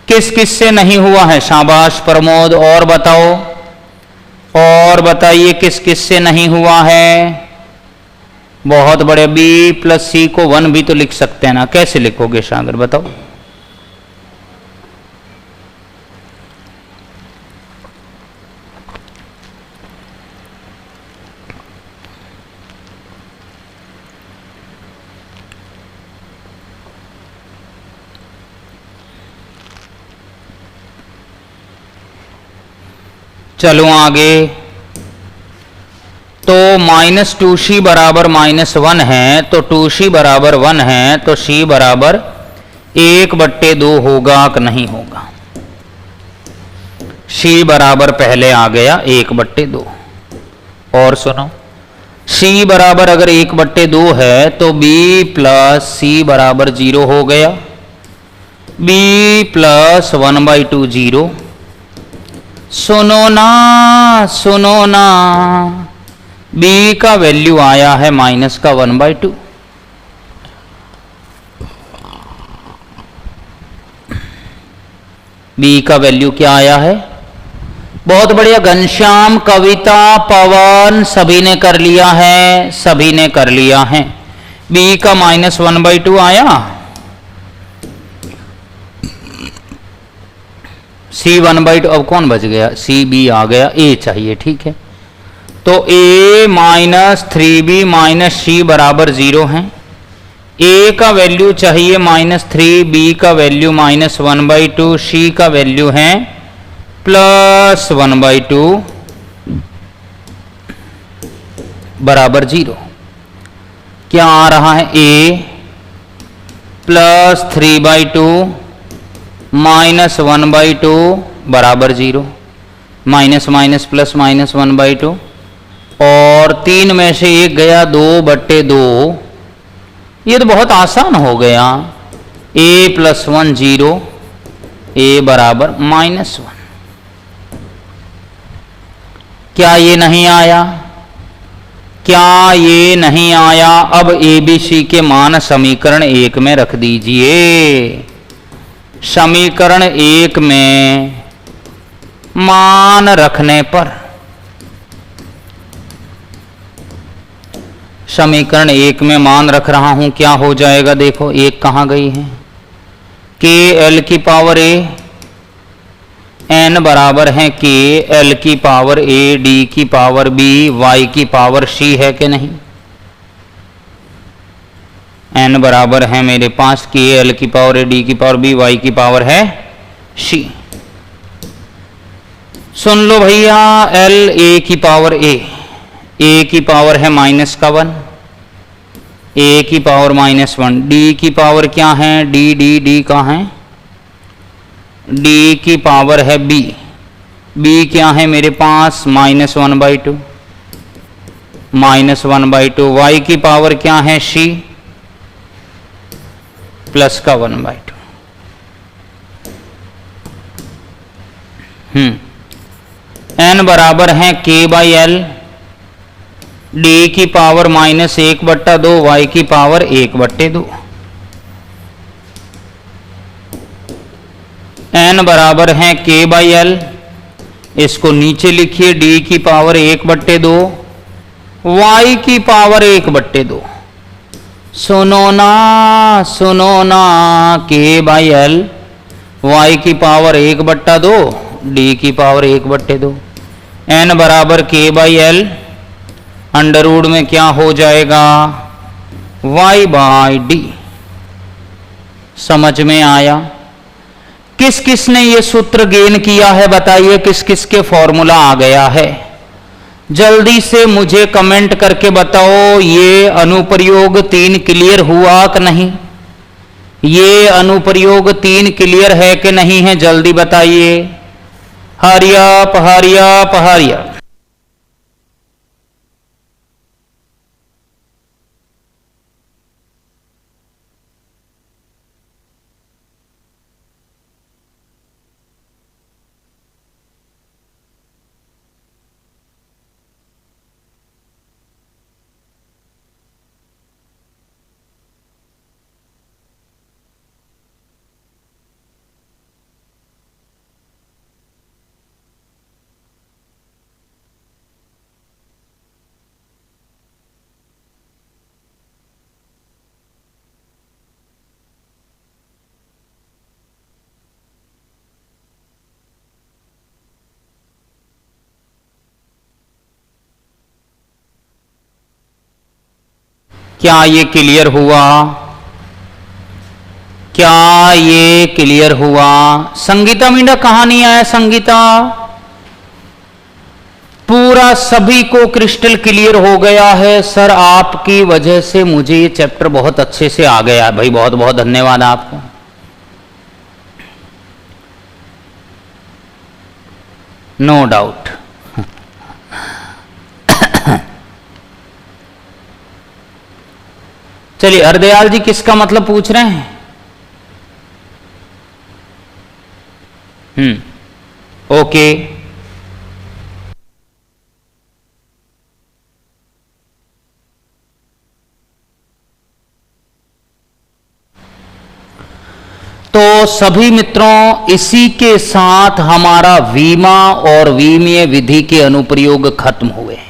किस किस से नहीं हुआ है? शाबाश प्रमोद, और बताओ, और बताइए किस किस से नहीं हुआ है? बहुत बड़े। बी प्लस सी को 1 भी तो लिख सकते हैं ना, कैसे लिखोगे सागर बताओ? चलो आगे। तो माइनस 2c बराबर माइनस 1 है, तो 2c बराबर 1 है, तो c बराबर 1/2 होगा कि नहीं होगा? c बराबर पहले आ गया 1/2। और सुनो, c बराबर अगर 1/2 है तो b प्लस c बराबर 0 हो गया। b plus 1/2 0। सुनो ना, सुनो ना, b का वैल्यू आया है माइनस का 1/2। b का वैल्यू क्या आया है? बहुत बढ़िया। घनश्याम, कविता, पवन सभी ने कर लिया है, सभी ने कर लिया है। b का माइनस 1/2 आया। c 1/2, अब कौन बच गया? c b आ गया, a चाहिए, ठीक है। तो a minus 3b minus c बराबर 0 है। a का वैल्यू चाहिए माइनस 3, b का वैल्यू माइनस 1/2, c का वैल्यू है प्लस 1/2 बराबर 0। क्या आ रहा है? a प्लस 3/2 माइनस 1/2 बराबर 0। माइनस माइनस प्लस माइनस 1/2, और 3 में से 1 गया, 2/2। ये तो बहुत आसान हो गया। a प्लस 1 0, a बराबर माइनस 1। क्या ये नहीं आया? क्या ये नहीं आया? अब ABC के मान समीकरण 1 में रख दीजिए। समीकरण 1 में मान रखने पर, समीकरण 1 में मान रख रहा हूं, क्या हो जाएगा? देखो 1 कहां गई है? के एल की पावर a, n बराबर है के एल की पावर a, d की पावर b, y की पावर c है कि नहीं? n बराबर है मेरे पास के एल की पावर a, d की पावर b, y की पावर है c। सुन लो भैया, l a की पावर a की पावर है माइनस का 1, a की पावर माइनस 1, d की पावर क्या है? d कहाँ है? d की पावर है b क्या है मेरे पास? Minus 1/2, minus 1/2। y की पावर क्या है? c प्लस का 1/2। n बराबर है k/l, d की पावर माइनस 1/2, y की पावर 1/2। n बराबर है k/l, इसको नीचे लिखिए, d की पावर 1/2, y की पावर 1/2। सुनो ना, सुनो ना, k/l, y की पावर 1/2, d की पावर 1/2। n बराबर k/l, अंडर रूट में क्या हो जाएगा? y/d। समझ में आया? किस किस ने ये सूत्र गेन किया है बताइए, किस किस के फॉर्मूला आ गया है? जल्दी से मुझे कमेंट करके बताओ ये अनुप्रयोग 3 क्लियर हुआ कि नहीं, ये अनुप्रयोग 3 क्लियर है कि नहीं है, जल्दी बताइए। Hurry up hurry up hurry up. क्या ये क्लियर हुआ? क्या ये क्लियर हुआ? संगीता मींडा कहां नहीं आया? संगीता, पूरा सभी को क्रिस्टल क्लियर हो गया है सर, आपकी वजह से मुझे ये चैप्टर बहुत अच्छे से आ गया है भाई, बहुत बहुत धन्यवाद आपको। No doubt. चलिए, हरदयाल जी किसका मतलब पूछ रहे हैं? ओके। तो सभी मित्रों, इसी के साथ हमारा वीमा और वीमीय विधि के अनुप्रयोग खत्म हुए हैं।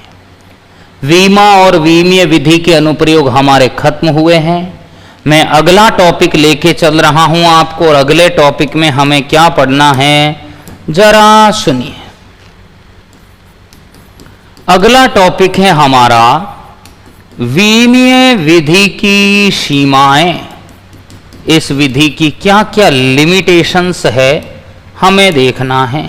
वीमा और वीमीय विधि के अनुप्रयोग हमारे खत्म हुए हैं। मैं अगला टॉपिक लेके चल रहा हूं आपको, और अगले टॉपिक में हमें क्या पढ़ना है जरा सुनिए। अगला टॉपिक है हमारा वीमीय विधि की सीमाएं। इस विधि की क्या क्या लिमिटेशंस है हमें देखना है।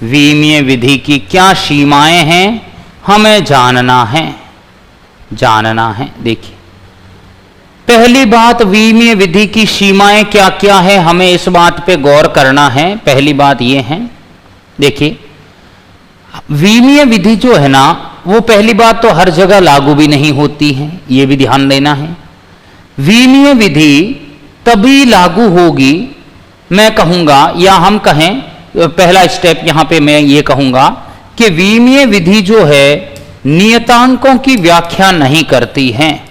वीमीय विधि की क्या सीमाएं हैं हमें जानना है। देखिए, पहली बात, वीमीय विधि की सीमाएं क्या क्या है, हमें इस बात पे गौर करना है। पहली बात ये है, देखिए, वीमीय विधि जो है ना, वो पहली बात तो हर जगह लागू भी नहीं होती है, ये भी ध्यान देना है। वीमीय विधि तभी लागू होगी, मैं कहूंगा, या हम कहें, पहला स्टेप यहां पे मैं ये कहूंगा कि वीमीय विधि जो है नियतांकों की व्याख्या नहीं करती है।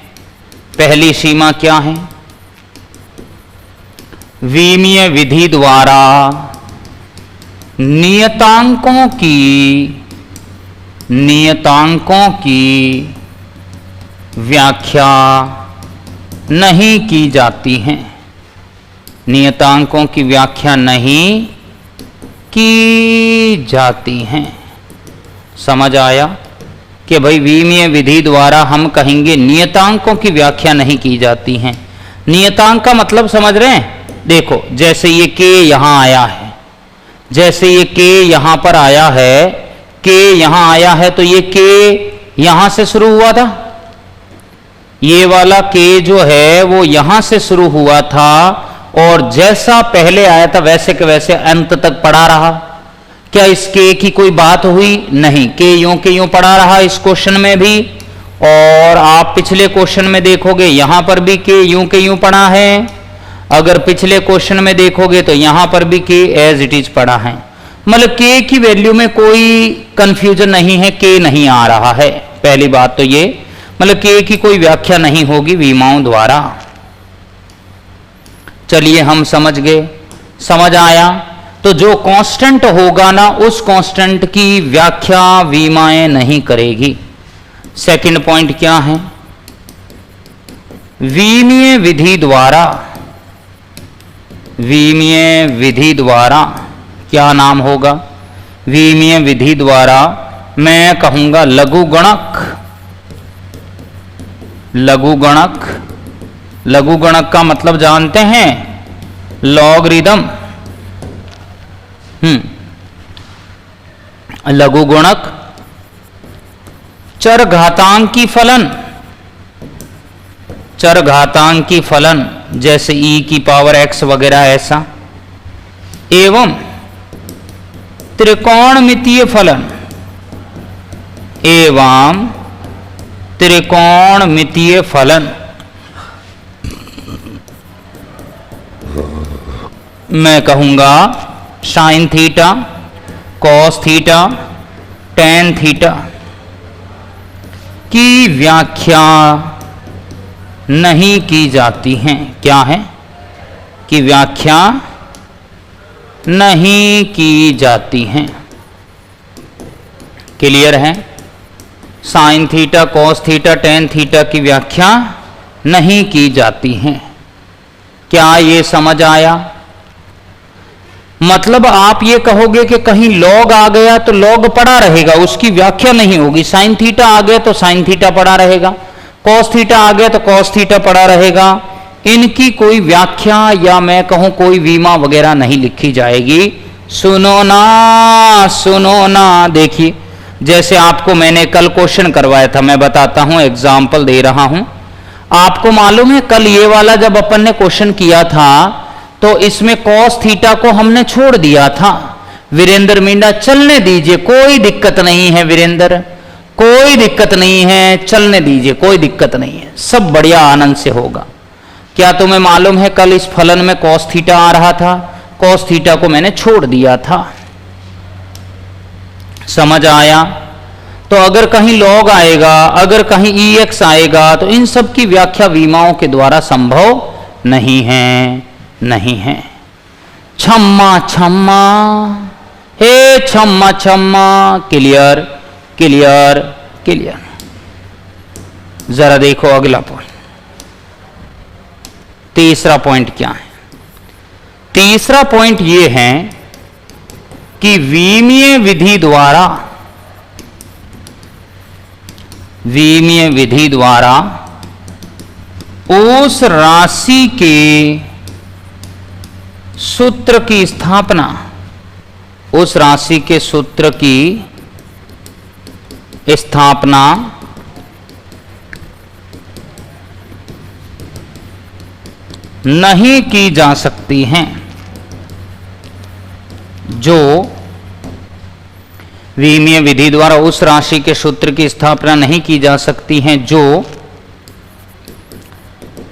पहली सीमा क्या है? वीमीय विधि द्वारा नियतांकों की व्याख्या नहीं की जाती है। नियतांकों की व्याख्या नहीं की जाती हैं। समझ आया कि भाई वीमीय विधि द्वारा हम कहेंगे नियतांकों की व्याख्या नहीं की जाती हैं। नियतांक का मतलब समझ रहे हैं? देखो, जैसे ये के यहां आया है, जैसे ये के यहां पर आया है, के यहां आया है, तो ये के यहां से शुरू हुआ था, ये वाला के जो है वो यहां से शुरू हुआ था, और जैसा पहले आया था वैसे के वैसे अंत तक पड़ा रहा। क्या इस के की कोई बात हुई? नहीं, के यूं पड़ा रहा इस क्वेश्चन में भी, और आप पिछले क्वेश्चन में देखोगे यहां पर भी के यूं पड़ा है। अगर पिछले क्वेश्चन में देखोगे तो यहां पर भी के एज इट इज पड़ा है। मतलब के की वैल्यू में कोई कंफ्यूजन नहीं है, के नहीं आ रहा है। पहली बात तो ये, मतलब के की कोई व्याख्या नहीं होगी वीमाओं द्वारा। चलिए, हम समझ गए, समझ आया। तो जो कांस्टेंट होगा ना, उस कांस्टेंट की व्याख्या वीमाएं नहीं करेगी। सेकंड पॉइंट क्या है? वीमीय विधि द्वारा क्या नाम होगा? वीमीय विधि द्वारा मैं कहूंगा लघुगणक का मतलब जानते हैं? लॉगरिदम। लघुगणक चरघातांकी फलन, चरघातांकी फलन जैसे e की पावर x वगैरह ऐसा, एवं त्रिकोणमितीय फलन, एवं त्रिकोणमितीय फलन मैं कहूंगा sine theta, cos theta, tan theta की व्याख्या नहीं की जाती हैं। क्या है? कि व्याख्या नहीं की जाती हैं। क्लियर है? Sine theta, cos theta, tan theta की व्याख्या नहीं की जाती हैं। क्या ये समझ आया? मतलब आप ये कहोगे कि कहीं लॉग आ गया तो लॉग पड़ा रहेगा, उसकी व्याख्या नहीं होगी। साइन थीटा आ गया तो साइन थीटा पड़ा रहेगा, कॉस थीटा आ गया तो कॉस थीटा पड़ा रहेगा। इनकी कोई व्याख्या या मैं कहूं कोई वीमा वगैरह नहीं लिखी जाएगी। सुनो ना, सुनो ना, देखिए जैसे आपको मैंने कल क्वेश्चन करवाया था, मैं बताता हूं, एग्जाम्पल दे रहा हूं। आपको मालूम है कल ये वाला जब अपन ने क्वेश्चन किया था तो इसमें कॉस थीटा को हमने छोड़ दिया था। वीरेंद्र मीणा चलने दीजिए, कोई दिक्कत नहीं है वीरेंद्र, कोई दिक्कत नहीं है, चलने दीजिए, कोई दिक्कत नहीं है, सब बढ़िया आनंद से होगा। क्या तुम्हें मालूम है कल इस फलन में कॉस थीटा आ रहा था, कॉस थीटा को मैंने छोड़ दिया था। समझ आया? तो अगर कहीं लॉग आएगा, अगर कहीं EX आएगा तो इन सब की व्याख्या वीमाओं के द्वारा संभव नहीं है, नहीं है। छम्मा छम्मा, हे छम्मा छम्मा, क्लियर क्लियर क्लियर। जरा देखो अगला पॉइंट, तीसरा पॉइंट क्या है? तीसरा पॉइंट यह है कि विमीय विधि द्वारा, विमीय विधि द्वारा उस राशि के सूत्र की स्थापना, उस राशि के सूत्र की स्थापना नहीं की जा सकती हैं। जो विमीय विधि द्वारा उस राशि के सूत्र की स्थापना नहीं की जा सकती हैं, जो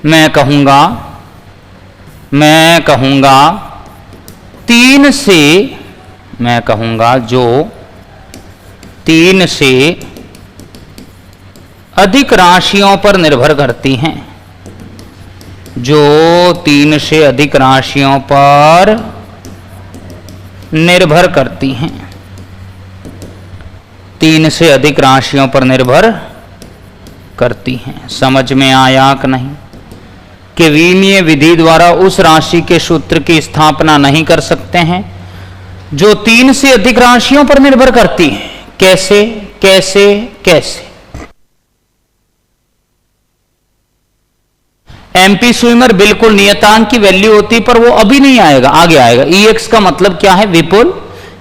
मैं कहूंगा तीन से, मैं कहूंगा जो तीन से अधिक राशियों पर निर्भर करती हैं, जो तीन से अधिक राशियों पर निर्भर करती हैं, तीन से अधिक राशियों पर निर्भर करती हैं। समझ में आया कि नहीं? कि विमीय विधि द्वारा उस राशि के सूत्र की स्थापना नहीं कर सकते हैं जो तीन से अधिक राशियों पर निर्भर करती है। कैसे कैसे कैसे? एमपी स्विमर बिल्कुल नियतांक की वैल्यू होती पर वो अभी नहीं आएगा, आगे आएगा। EX का मतलब क्या है? विपुल।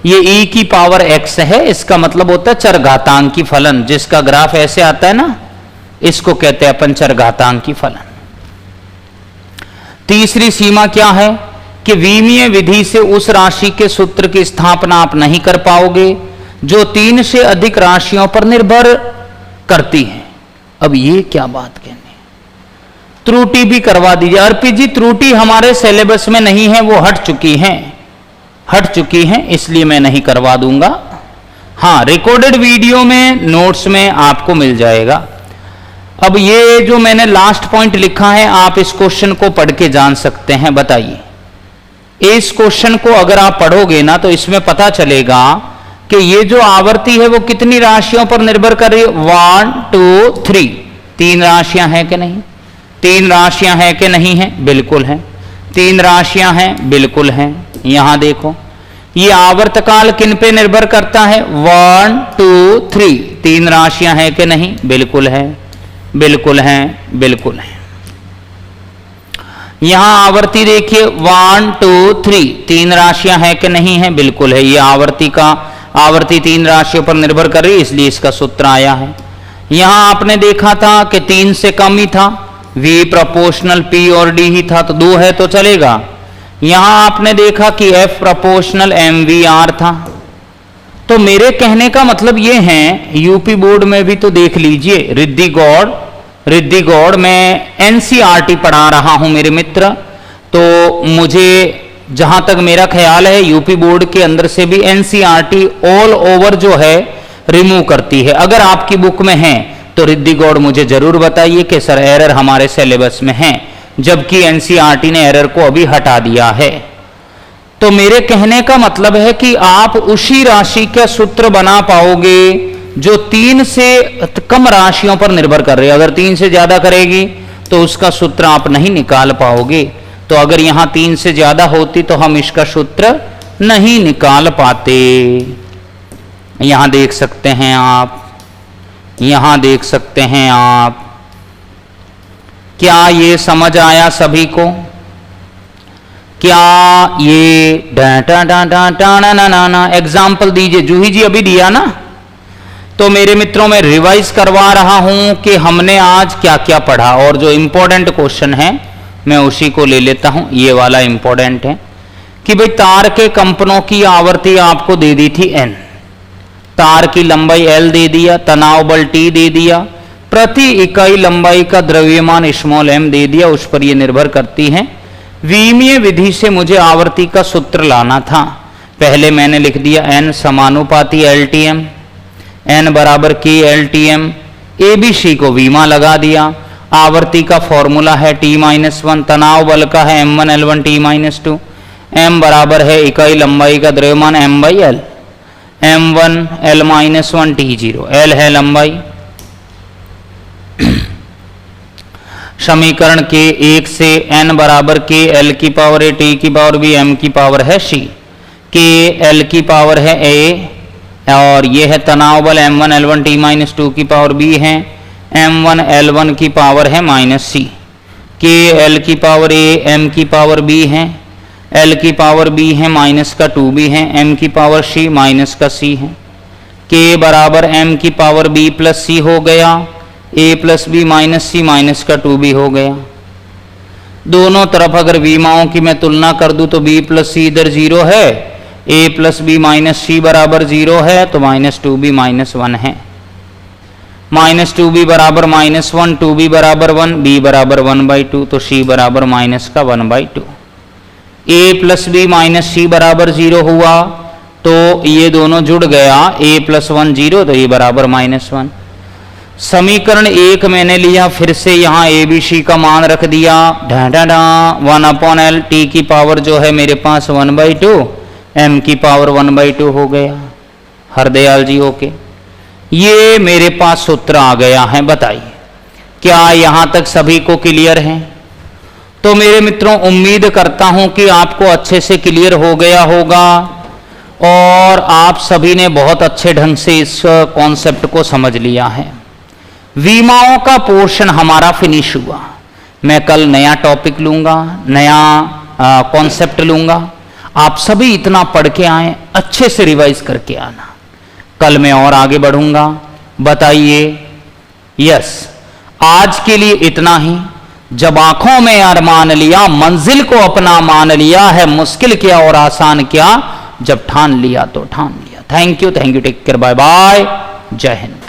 ये e की पावर x है, इसका मतलब होता है चरघातांकी फलन, जिसका ग्राफ ऐसे आता है ना, इसको कहते हैं अपन चरघातांकी फलन। तीसरी सीमा क्या है? कि विमीय विधि से उस राशि के सूत्र की स्थापना आप नहीं कर पाओगे जो तीन से अधिक राशियों पर निर्भर करती है। अब ये क्या बात कहनी? त्रुटि भी करवा दीजिए। अर्पित जी, त्रुटि हमारे सिलेबस में नहीं है, वो हट चुकी हैं, इसलिए मैं नहीं करवा दूंगा। हाँ, रिकॉर्डेड वीडियो में, नोट्स में आपको मिल जाएगा। अब ये जो मैंने लास्ट पॉइंट लिखा है, आप इस क्वेश्चन को पढ़ के जान सकते हैं। बताइए, इस क्वेश्चन को अगर आप पढ़ोगे ना तो इसमें पता चलेगा कि ये जो आवर्ती है वो कितनी राशियों पर निर्भर कर रही है। 1 2 3, तीन राशियां हैं कि नहीं? तीन राशियां हैं कि नहीं है? बिल्कुल है। तीन राशियां हैं, बिल्कुल हैं। यहां देखो, ये आवर्तकाल किन पे निर्भर करता है? 1 2 3, तीन राशियां हैं कि नहीं? बिल्कुल है, बिल्कुल है, बिल्कुल है। यहां आवर्ती देखिए 1 2 3, तीन राशियां हैं कि नहीं है? बिल्कुल है। ये आवर्ती तीन राशियों पर निर्भर कर रही है, इसलिए इसका सूत्र आया है। यहां आपने देखा था कि 3 से कम ही था, V प्रोपोर्शनल P और D ही था, तो 2 है तो चलेगा। यहां आपने देखा कि F प्रोपोर्शनल MVR था। तो मेरे कहने का मतलब ये है, यूपी बोर्ड में भी तो देख लीजिए, रिद्धि गौड़ मैं NCERT पढ़ा रहा हूं मेरे मित्र, तो मुझे जहां तक मेरा ख्याल है यूपी बोर्ड के अंदर से भी NCERT ऑल ओवर जो है रिमूव करती है। अगर आपकी बुक में है तो रिद्धि गौड़ मुझे जरूर बताइए कि सर एरर हमारे सिलेबस में है, जबकि NCERT ने एरर को अभी हटा दिया है। तो मेरे कहने का मतलब है कि आप उसी राशि का सूत्र बना पाओगे जो 3 से कम राशियों पर निर्भर कर रही है। अगर 3 से ज्यादा करेगी तो उसका सूत्र आप नहीं निकाल पाओगे। तो अगर यहां 3 से ज्यादा होती तो हम इसका सूत्र नहीं निकाल पाते। यहां देख सकते हैं आप, यहां देख सकते हैं आप। क्या ये समझ आया सभी को? क्या ये डाटा डाटा डाना ना ना ना एग्जाम्पल दीजिए। जूही जी अभी दिया ना? तो मेरे मित्रों में रिवाइज करवा रहा हूं कि हमने आज क्या क्या पढ़ा, और जो इंपॉर्टेंट क्वेश्चन है मैं उसी को ले लेता हूं। ये वाला इंपॉर्टेंट है कि भाई तार के कंपनों की आवर्ती आपको दे दी थी n, तार की लंबाई L दे दिया, तनाव बल T दे दिया, प्रति इकाई लंबाई का द्रव्यमान स्मॉल m दे दिया, उस पर यह निर्भर करती है। विमीय विधि से मुझे आवर्ती का सूत्र लाना था। पहले मैंने लिख दिया n समानुपाती LTM, n बराबर K LTM, ABC को वीमा लगा दिया। आवर्ती का फॉर्मूला है T-1, तनाव बल का है M1 L1 T-2, m बराबर है इकाई लंबाई का द्रव्यमान m/L, M1 L-1 T0, L है लंबाई। समीकरण के 1 से n बराबर K L की पावर A T की पावर B M की पावर है C, K L की पावर है A और यह है तनाव बल M1 L1 T-2 की पावर B है, M1 L1 की पावर है -C, K L की पावर A M की पावर B है, L की पावर B है माइनस का 2B है, M की पावर C माइनस का C है। K बराबर M की पावर B प्लस C हो गया, A plus B minus C minus का 2B हो गया। दोनों तरफ अगर विमाओं की मैं तुलना कर दूं तो B प्लस C इधर 0 है, A plus B minus C बराबर 0 है, तो माइनस 2B माइनस 1 है। माइनस 2B बराबर -1, 2B बराबर 1, B बराबर 1/2, तो C बराबर माइनस का 1/2। A plus B minus C बराबर 0 हुआ तो ये दोनों जुड़ गया, A प्लस 1 0, तो ये बराबर -1। समीकरण 1 मैंने लिया, फिर से यहाँ ABC का मान रख दिया, 1/L, T की पावर जो है मेरे पास 1/2, M की पावर 1/2 हो गया। हरदयाल जी ओके, ये मेरे पास सूत्र आ गया है। बताइए क्या यहां तक सभी को क्लियर है? तो मेरे मित्रों उम्मीद करता हूं कि आपको अच्छे से क्लियर हो गया होगा और आप सभी ने बहुत अच्छे ढंग से इस कॉन्सेप्ट को समझ लिया है। विमाओं का पोर्शन हमारा फिनिश हुआ। मैं कल नया टॉपिक लूंगा, नया कॉन्सेप्ट लूंगा। आप सभी इतना पढ़ के आए, अच्छे से रिवाइज करके आना। कल मैं और आगे बढ़ूंगा। बताइए यस, आज के लिए इतना ही। जब आंखों में अरमान लिया, मंजिल को अपना मान लिया है, मुश्किल क्या और आसान क्या, जब ठान लिया तो ठान लिया। Thank you, take care, bye bye, जय हिंद।